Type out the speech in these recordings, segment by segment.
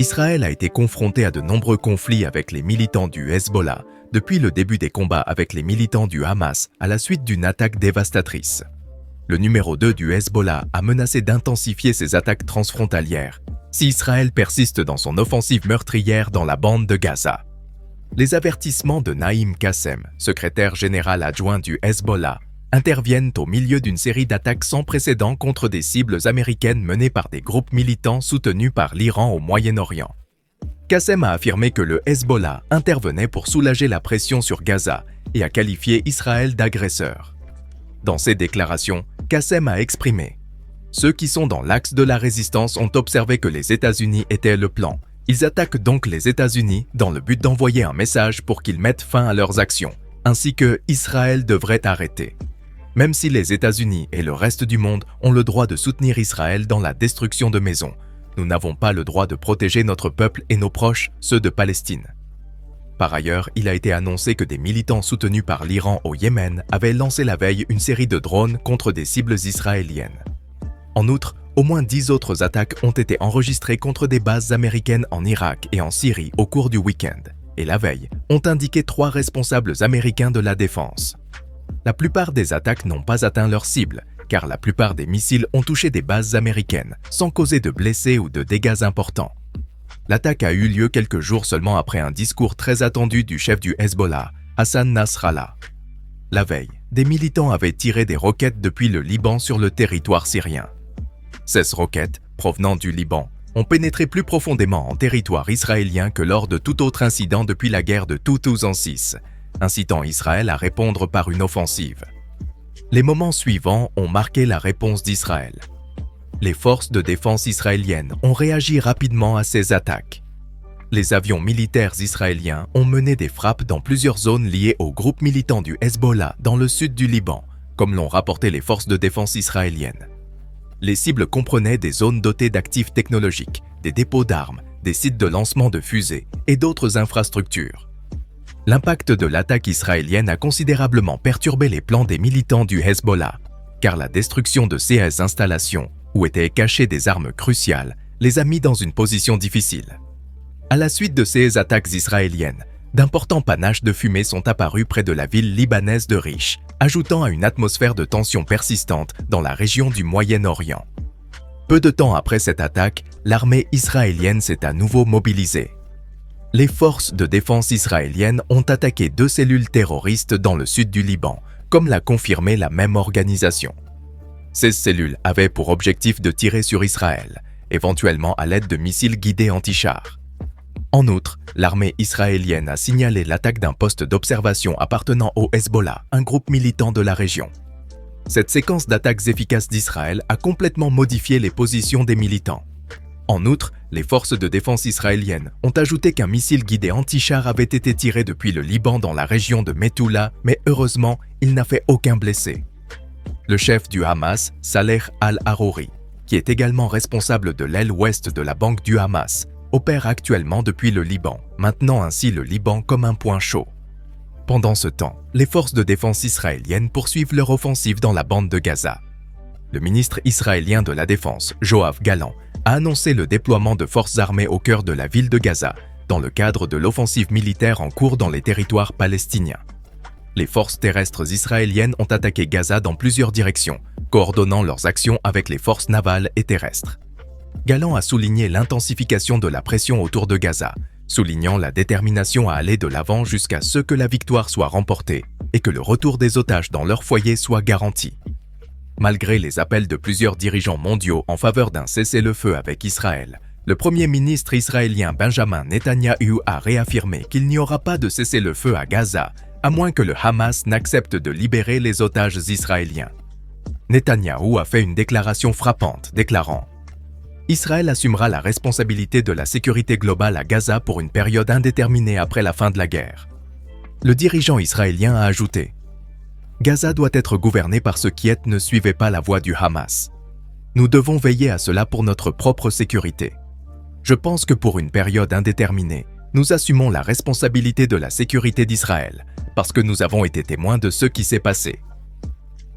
Israël a été confronté à de nombreux conflits avec les militants du Hezbollah depuis le début des combats avec les militants du Hamas à la suite d'une attaque dévastatrice. Le numéro 2 du Hezbollah a menacé d'intensifier ses attaques transfrontalières si Israël persiste dans son offensive meurtrière dans la bande de Gaza. Les avertissements de Naïm Qassem, secrétaire général adjoint du Hezbollah, interviennent au milieu d'une série d'attaques sans précédent contre des cibles américaines menées par des groupes militants soutenus par l'Iran au Moyen-Orient. Qassem a affirmé que le Hezbollah intervenait pour soulager la pression sur Gaza et a qualifié Israël d'agresseur. Dans ses déclarations, Qassem a exprimé « Ceux qui sont dans l'axe de la résistance ont observé que les États-Unis étaient le plan. Ils attaquent donc les États-Unis dans le but d'envoyer un message pour qu'ils mettent fin à leurs actions, ainsi que Israël devrait arrêter. Même si les États-Unis et le reste du monde ont le droit de soutenir Israël dans la destruction de maisons, nous n'avons pas le droit de protéger notre peuple et nos proches, ceux de Palestine. » Par ailleurs, il a été annoncé que des militants soutenus par l'Iran au Yémen avaient lancé la veille une série de drones contre des cibles israéliennes. En outre, au moins 10 autres attaques ont été enregistrées contre des bases américaines en Irak et en Syrie au cours du week-end, et la veille, ont indiqué 3 responsables américains de la défense. La plupart des attaques n'ont pas atteint leur cible, car la plupart des missiles ont touché des bases américaines, sans causer de blessés ou de dégâts importants. L'attaque a eu lieu quelques jours seulement après un discours très attendu du chef du Hezbollah, Hassan Nasrallah. La veille, des militants avaient tiré des roquettes depuis le Liban sur le territoire syrien. 16 roquettes, provenant du Liban, ont pénétré plus profondément en territoire israélien que lors de tout autre incident depuis la guerre de 2006, incitant Israël à répondre par une offensive. Les moments suivants ont marqué la réponse d'Israël. Les forces de défense israéliennes ont réagi rapidement à ces attaques. Les avions militaires israéliens ont mené des frappes dans plusieurs zones liées aux groupes militants du Hezbollah dans le sud du Liban, comme l'ont rapporté les forces de défense israéliennes. Les cibles comprenaient des zones dotées d'actifs technologiques, des dépôts d'armes, des sites de lancement de fusées et d'autres infrastructures. L'impact de l'attaque israélienne a considérablement perturbé les plans des militants du Hezbollah, car la destruction de ces installations, où étaient cachées des armes cruciales, les a mis dans une position difficile. À la suite de ces attaques israéliennes, d'importants panaches de fumée sont apparus près de la ville libanaise de Riche, ajoutant à une atmosphère de tension persistante dans la région du Moyen-Orient. Peu de temps après cette attaque, l'armée israélienne s'est à nouveau mobilisée. Les forces de défense israéliennes ont attaqué 2 cellules terroristes dans le sud du Liban, comme l'a confirmé la même organisation. Ces cellules avaient pour objectif de tirer sur Israël, éventuellement à l'aide de missiles guidés anti-chars. En outre, l'armée israélienne a signalé l'attaque d'un poste d'observation appartenant au Hezbollah, un groupe militant de la région. Cette séquence d'attaques efficaces d'Israël a complètement modifié les positions des militants. En outre, les forces de défense israéliennes ont ajouté qu'un missile guidé anti-char avait été tiré depuis le Liban dans la région de Methoula, mais heureusement, il n'a fait aucun blessé. Le chef du Hamas, Saleh al-Harouri, qui est également responsable de l'aile ouest de la banque du Hamas, opère actuellement depuis le Liban, maintenant ainsi le Liban comme un point chaud. Pendant ce temps, les forces de défense israéliennes poursuivent leur offensive dans la bande de Gaza. Le ministre israélien de la Défense, Yoav Gallant, a annoncé le déploiement de forces armées au cœur de la ville de Gaza, dans le cadre de l'offensive militaire en cours dans les territoires palestiniens. Les forces terrestres israéliennes ont attaqué Gaza dans plusieurs directions, coordonnant leurs actions avec les forces navales et terrestres. Gallant a souligné l'intensification de la pression autour de Gaza, soulignant la détermination à aller de l'avant jusqu'à ce que la victoire soit remportée et que le retour des otages dans leur foyer soit garanti. Malgré les appels de plusieurs dirigeants mondiaux en faveur d'un cessez-le-feu avec Israël, le Premier ministre israélien Benjamin Netanyahou a réaffirmé qu'il n'y aura pas de cessez-le-feu à Gaza, à moins que le Hamas n'accepte de libérer les otages israéliens. Netanyahou a fait une déclaration frappante, déclarant « Israël assumera la responsabilité de la sécurité globale à Gaza pour une période indéterminée après la fin de la guerre. » Le dirigeant israélien a ajouté « Gaza doit être gouverné par ceux qui ne suivaient pas la voie du Hamas. Nous devons veiller à cela pour notre propre sécurité. Je pense que pour une période indéterminée, nous assumons la responsabilité de la sécurité d'Israël, parce que nous avons été témoins de ce qui s'est passé.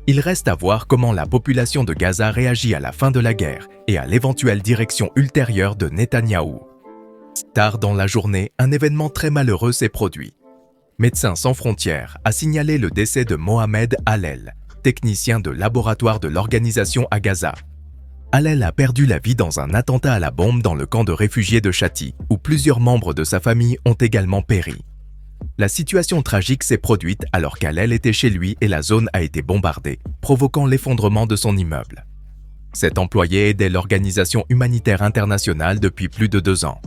Il reste à voir comment la population de Gaza réagit à la fin de la guerre et à l'éventuelle direction ultérieure de Netanyahou. Tard dans la journée, un événement très malheureux s'est produit. Médecins sans frontières a signalé le décès de Mohamed Hallel, technicien de laboratoire de l'organisation à Gaza. Hallel a perdu la vie dans un attentat à la bombe dans le camp de réfugiés de Shati, où plusieurs membres de sa famille ont également péri. La situation tragique s'est produite alors qu'Hallel était chez lui et la zone a été bombardée, provoquant l'effondrement de son immeuble. Cet employé aidait l'organisation humanitaire internationale depuis plus de 2 ans.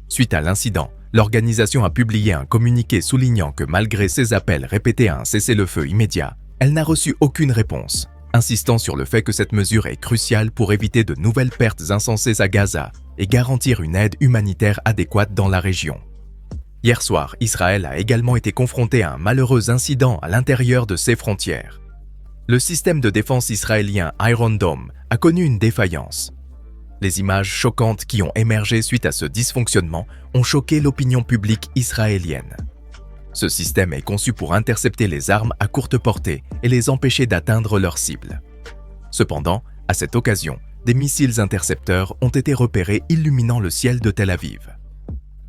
Suite à l'incident, l'organisation a publié un communiqué soulignant que malgré ses appels répétés à un cessez-le-feu immédiat, elle n'a reçu aucune réponse, insistant sur le fait que cette mesure est cruciale pour éviter de nouvelles pertes insensées à Gaza et garantir une aide humanitaire adéquate dans la région. Hier soir, Israël a également été confronté à un malheureux incident à l'intérieur de ses frontières. Le système de défense israélien Iron Dome a connu une défaillance. Les images choquantes qui ont émergé suite à ce dysfonctionnement ont choqué l'opinion publique israélienne. Ce système est conçu pour intercepter les armes à courte portée et les empêcher d'atteindre leur cible. Cependant, à cette occasion, des missiles intercepteurs ont été repérés illuminant le ciel de Tel Aviv.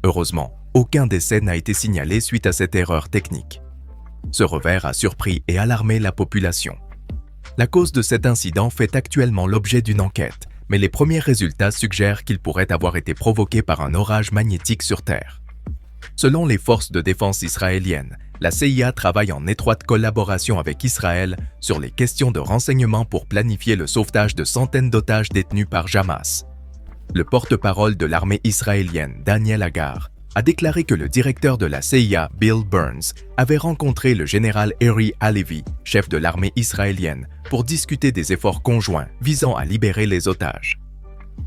Heureusement, aucun décès n'a été signalé suite à cette erreur technique. Ce revers a surpris et alarmé la population. La cause de cet incident fait actuellement l'objet d'une enquête, mais les premiers résultats suggèrent qu'il pourrait avoir été provoqué par un orage magnétique sur Terre. Selon les forces de défense israéliennes, la CIA travaille en étroite collaboration avec Israël sur les questions de renseignement pour planifier le sauvetage de centaines d'otages détenus par Hamas. Le porte-parole de l'armée israélienne, Daniel Hagar, a déclaré que le directeur de la CIA, Bill Burns, avait rencontré le général Eri Halevi, chef de l'armée israélienne, pour discuter des efforts conjoints visant à libérer les otages.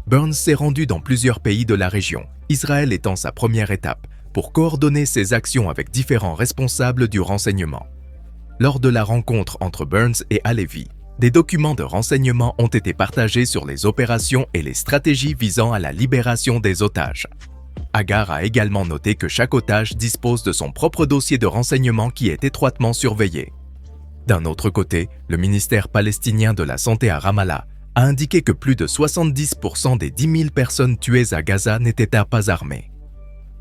Burns s'est rendu dans plusieurs pays de la région, Israël étant sa première étape, pour coordonner ses actions avec différents responsables du renseignement. Lors de la rencontre entre Burns et Halevi, des documents de renseignement ont été partagés sur les opérations et les stratégies visant à la libération des otages. Hagar a également noté que chaque otage dispose de son propre dossier de renseignement qui est étroitement surveillé. D'un autre côté, le ministère palestinien de la Santé à Ramallah a indiqué que plus de 70% des 10 000 personnes tuées à Gaza n'étaient pas armées.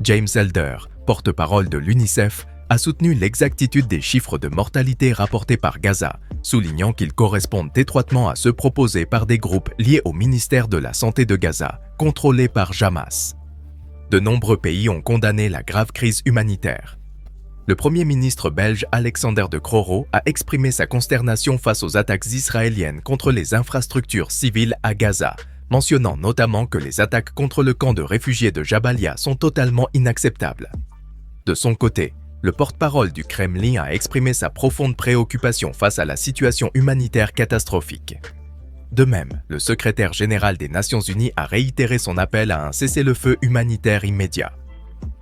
James Elder, porte-parole de l'UNICEF, a soutenu l'exactitude des chiffres de mortalité rapportés par Gaza, soulignant qu'ils correspondent étroitement à ceux proposés par des groupes liés au ministère de la Santé de Gaza, contrôlé par Hamas. De nombreux pays ont condamné la grave crise humanitaire. Le Premier ministre belge Alexander De Croo a exprimé sa consternation face aux attaques israéliennes contre les infrastructures civiles à Gaza, mentionnant notamment que les attaques contre le camp de réfugiés de Jabalia sont totalement inacceptables. De son côté, le porte-parole du Kremlin a exprimé sa profonde préoccupation face à la situation humanitaire catastrophique. De même, le secrétaire général des Nations Unies a réitéré son appel à un cessez-le-feu humanitaire immédiat.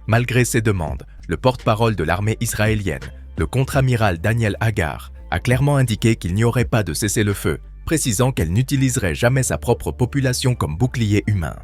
Malgré ces demandes, le porte-parole de l'armée israélienne, le contre-amiral Daniel Hagar, a clairement indiqué qu'il n'y aurait pas de cessez-le-feu, précisant qu'elle n'utiliserait jamais sa propre population comme bouclier humain.